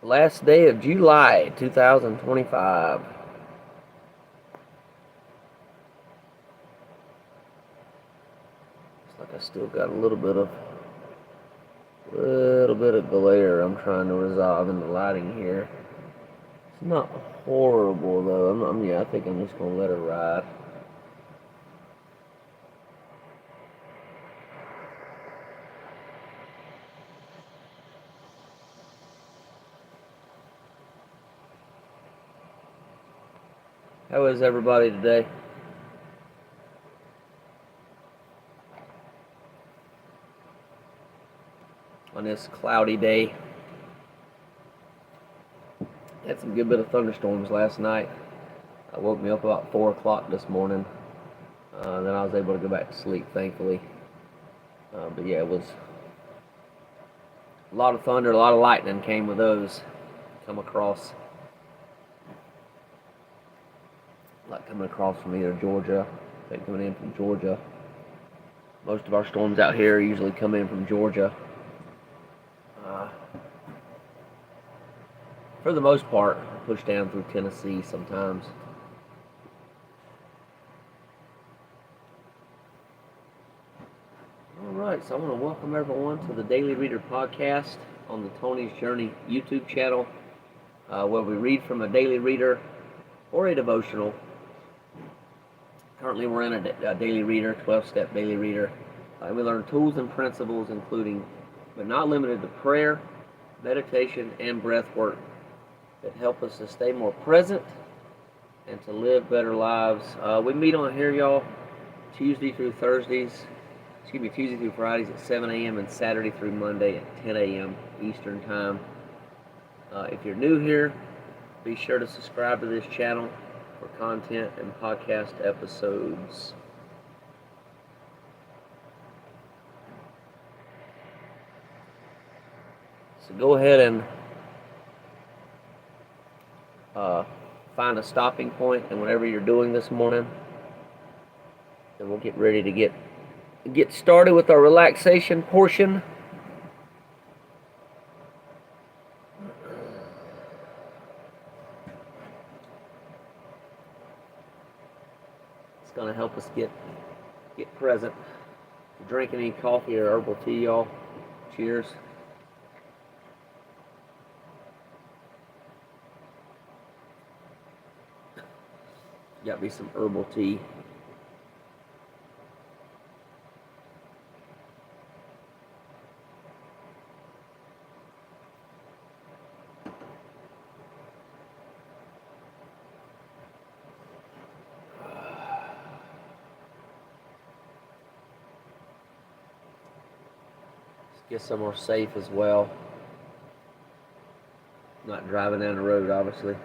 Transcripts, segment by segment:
Last day of July 2025. Looks like I still got a little bit of glare I'm trying to resolve in the lighting here. It's not horrible though. Yeah, I think I'm just gonna let it ride. How is everybody today? On this cloudy day. Had some good bit of thunderstorms last night. Woke me up about 4 o'clock this morning. Then I was able to go back to sleep, thankfully. But yeah, it was a lot of thunder, a lot of lightning came with those. Come across. Like coming across from either Georgia, I think coming in from Georgia. Most of our storms out here usually come in from Georgia. For the most part, push down through Tennessee sometimes. Alright, so I want to welcome everyone to the Daily Reader podcast on the Tony's Journey YouTube channel, where we read from a daily reader or a devotional. Currently we're in a daily reader, 12-step daily reader. And we learn tools and principles including, but not limited to, prayer, meditation, and breath work that help us to stay more present and to live better lives. We meet on here, y'all, Tuesday through Fridays at 7 a.m. and Saturday through Monday at 10 a.m. Eastern Time. If you're new here, be sure to subscribe to this channel for content and podcast episodes. So go ahead and find a stopping point, and whatever you're doing this morning, then we'll get ready to get started with our relaxation portion. It's going to help us get present. If you're drinking any coffee or herbal tea, y'all, cheers. Got me some herbal tea. Let's get somewhere safe as well. Not driving down the road, obviously.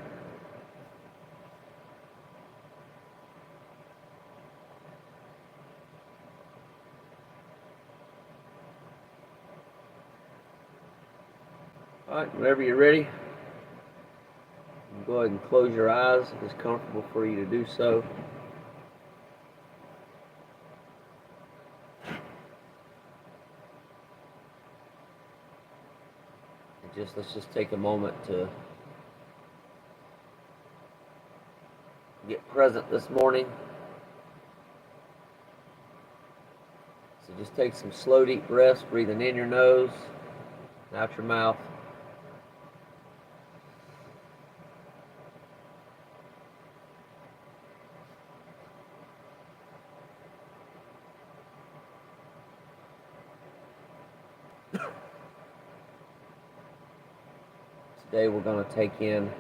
Alright, whenever you're ready, go ahead and close your eyes if it's comfortable for you to do so. And let's just take a moment to get present this morning. So just take some slow, deep breaths, breathing in your nose, and out your mouth. Today we're going to take in,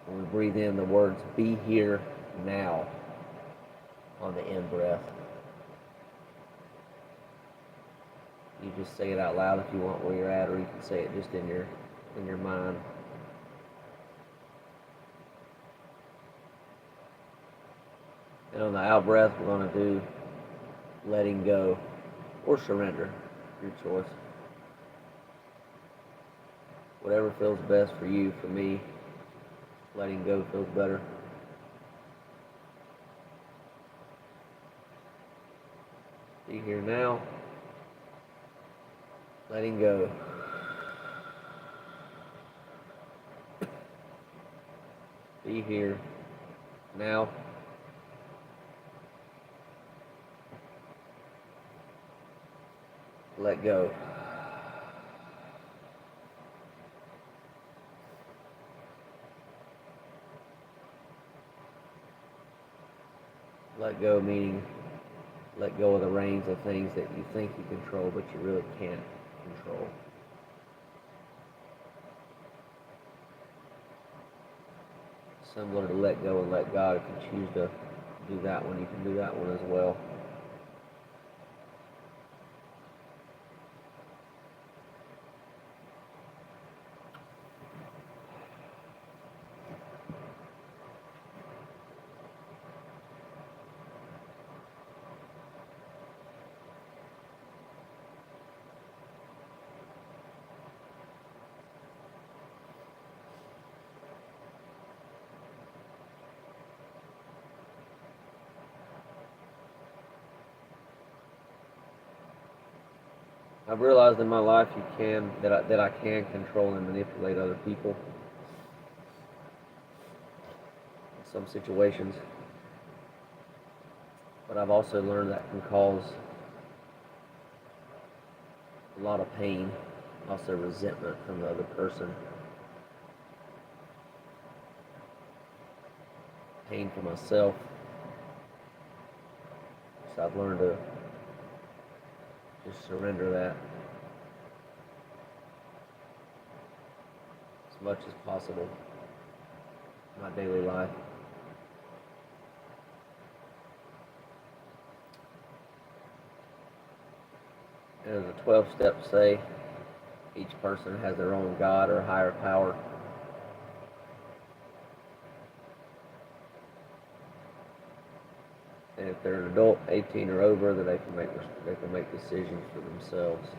when we breathe in, the words "be here now" on the in breath. You just say it out loud if you want where you're at, or you can say it just in your mind. And on the out breath, we're going to do letting go or surrender, your choice. Whatever feels best for you. For me, letting go feels better. Be here now. Letting go. Be here now. Let go. Let go meaning let go of the reins of things that you think you control, but you really can't control. Similar to let go and let God. If you choose to do that one, you can do that one as well. I've realized in my life that I can control and manipulate other people in some situations, but I've also learned that can cause a lot of pain, also resentment from the other person, pain for myself. So I've learned to just surrender that as much as possible in my daily life. And as the 12 steps say, each person has their own God or higher power. And if they're an adult, 18 or over, then they can make decisions for themselves.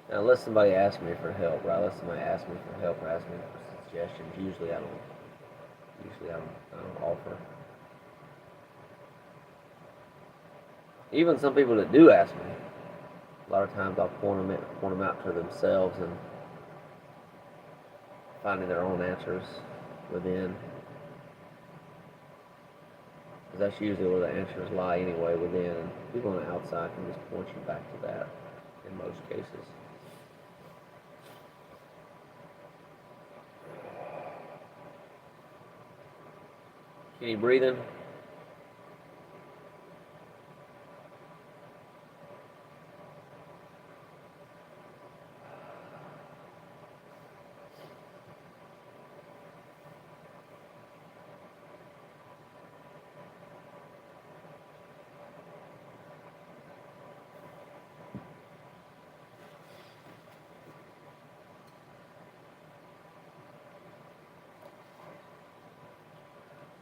Now, unless somebody asks me for help, right? Unless somebody asks me for help or asks me for suggestions, usually I don't offer. Even some people that do ask me, a lot of times I'll point them out to themselves and finding their own answers within. Because that's usually where the answers lie anyway, within. And people on the outside can just point you back to that in most cases. Any breathing?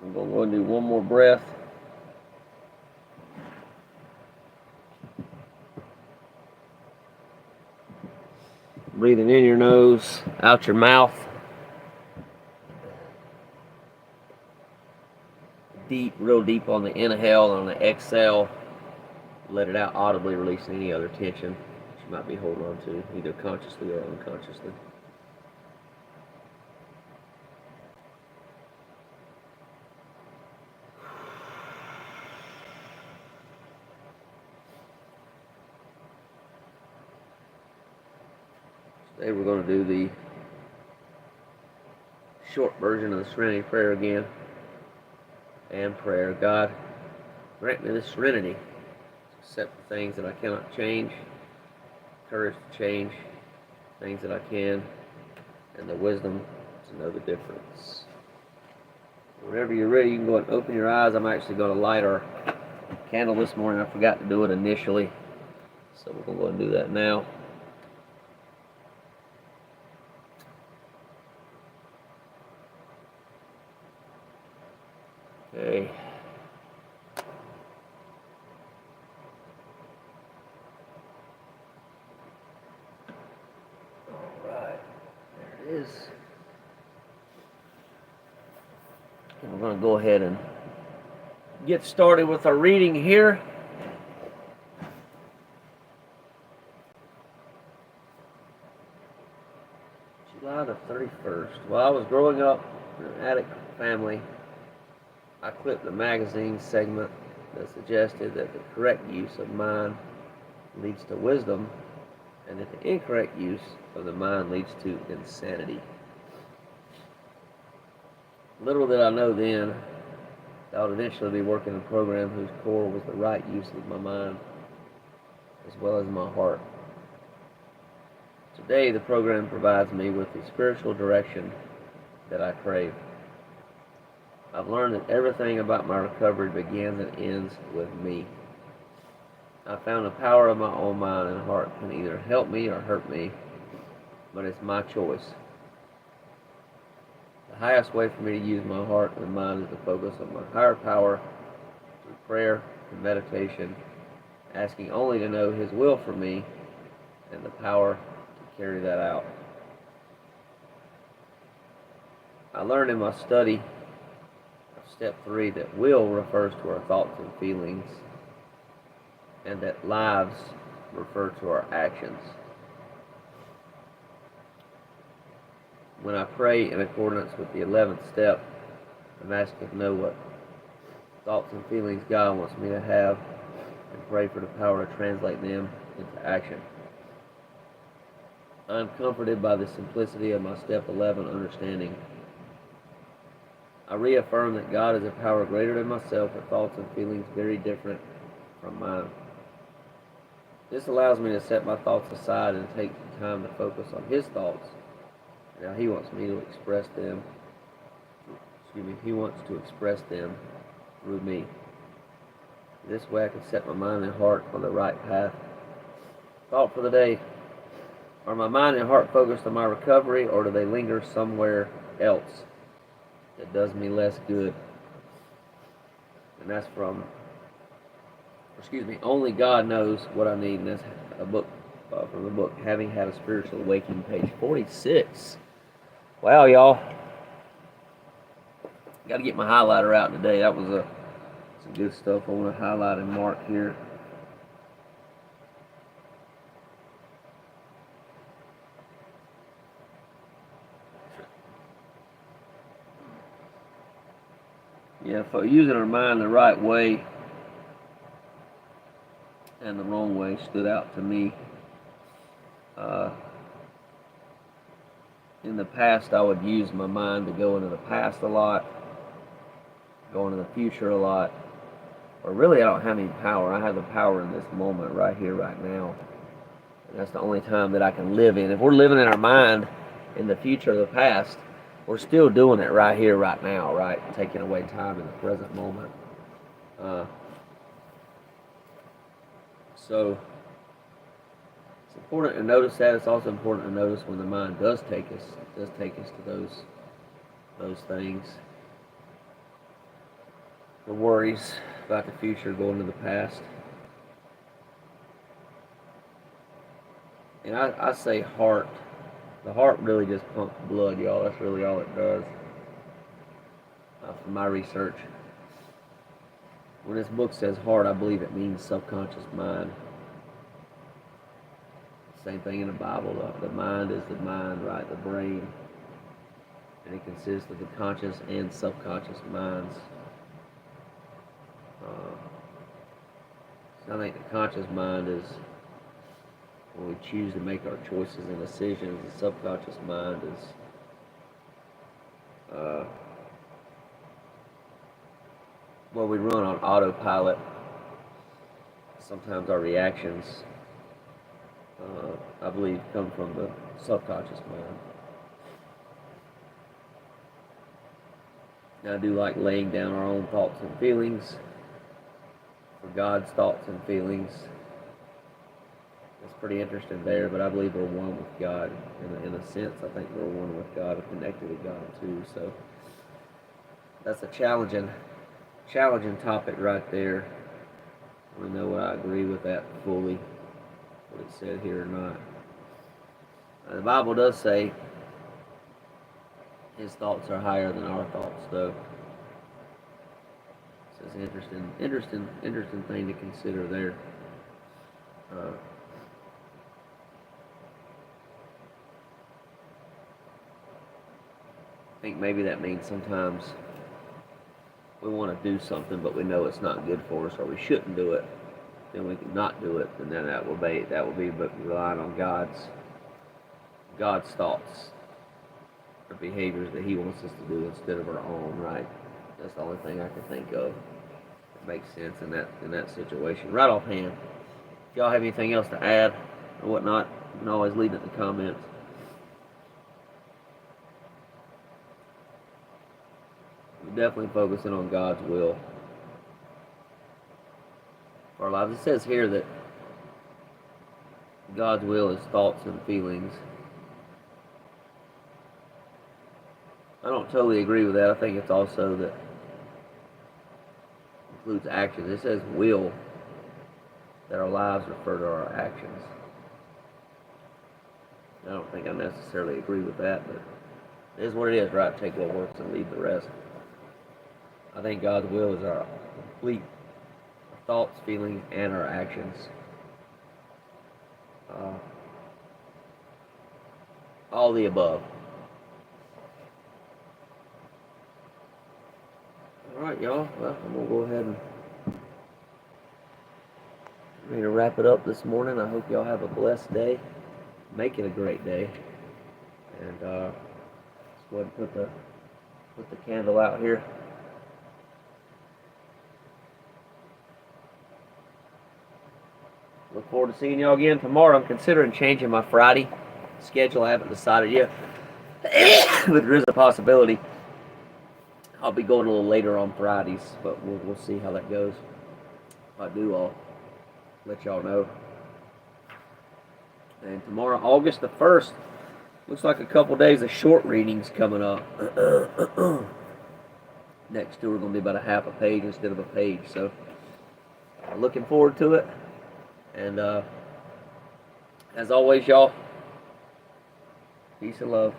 I'm going to go and do one more breath. Breathing in your nose, out your mouth. Deep, real deep on the inhale and on the exhale. Let it out audibly, releasing any other tension that you might be holding on to, either consciously or unconsciously. Today we're going to do the short version of the Serenity Prayer again. And prayer. God, grant me the serenity to accept the things that I cannot change, courage to change things that I can, and the wisdom to know the difference. Whenever you're ready, you can go and open your eyes. I'm actually going to light our candle this morning. I forgot to do it initially, so we're going to go and do that now. Okay. All right, there it is. And we're going to go ahead and get started with our reading here. July the 31st. While I was growing up in an addict family, I clipped a magazine segment that suggested that the correct use of mind leads to wisdom and that the incorrect use of the mind leads to insanity. Little did I know then that I would eventually be working a program whose core was the right use of my mind as well as my heart. Today, the program provides me with the spiritual direction that I crave. I've learned that everything about my recovery begins and ends with me. I found the power of my own mind and heart can either help me or hurt me, but it's my choice. The highest way for me to use my heart and mind is to focus on my higher power through prayer and meditation, asking only to know His will for me and the power to carry that out. I learned in my study of step 3 that will refers to our thoughts and feelings, and that lives refer to our actions. When I pray in accordance with the 11th step, I'm asking to know what thoughts and feelings God wants me to have and pray for the power to translate them into action. I am comforted by the simplicity of my step 11 understanding. I reaffirm that God is a power greater than myself with thoughts and feelings very different from mine. This allows me to set my thoughts aside and take the time to focus on His thoughts and how He wants me to express them. He wants to express them through me. This way I can set my mind and heart on the right path. Thought for the day. Are my mind and heart focused on my recovery, or do they linger somewhere else that does me less good? And that's from Only God Knows What I Need, and that's a book from the book Having Had a Spiritual Awakening, page 46. Wow, y'all. Got to get my highlighter out today. That was some good stuff. I want to highlight and mark here. Yeah, for using our mind the right way and the wrong way stood out to me. In the past, I would use my mind to go into the past a lot, go into the future a lot, or really I don't have any power. I have the power in this moment right here, right now. And that's the only time that I can live in. If we're living in our mind in the future or the past, we're still doing it right here, right now, right? Taking away time in the present moment. So it's important to notice that. It's also important to notice when the mind does take us to those things. The worries about the future going to the past. And I say heart. The heart really just pumps blood, y'all. That's really all it does. From my research. When this book says heart, I believe it means subconscious mind. Same thing in the Bible. The mind is the mind, right? The brain. And it consists of the conscious and subconscious minds. So I think the conscious mind is when we choose to make our choices and decisions. The subconscious mind is where we run on autopilot. Sometimes our reactions, I believe, come from the subconscious mind. Now, I do like laying down our own thoughts and feelings for God's thoughts and feelings. It's pretty interesting there, but I believe we're one with God. In a sense, I think we're one with God and connected with God too. So that's a challenging topic right there. I don't know what I agree with that fully, what it said here or not. The Bible does say His thoughts are higher than our thoughts, though. So it's an interesting thing to consider there. I think maybe that means sometimes we want to do something, but we know it's not good for us, or we shouldn't do it. Then we can not do it, and then that will be but relying on God's thoughts or behaviors that He wants us to do instead of our own. Right? That's the only thing I can think of that makes sense in that situation. Right offhand. If y'all have anything else to add or whatnot, you can always leave it in the comments. We're definitely focusing on God's will for our lives. It says here that God's will is thoughts and feelings. I don't totally agree with that. I think it's also that includes actions. It says will, that our lives refer to our actions. I don't think I necessarily agree with that, but it is what it is, right? Take what works and leave the rest. I think God's will is our complete thoughts, feelings, and our actions. All the above. Alright, y'all. Well, I'm going to go ahead and ready to wrap it up this morning. I hope y'all have a blessed day. Make it a great day. And let's go ahead and put the candle out here. Look forward to seeing y'all again tomorrow. I'm considering changing my Friday schedule. I haven't decided yet. But there is a possibility I'll be going a little later on Fridays, but we'll see how that goes. If I do, I'll let y'all know. And tomorrow, August the 1st, looks like a couple days of short readings coming up. Next two are going to be about a half a page instead of a page. So, looking forward to it. And as always, y'all, peace and love.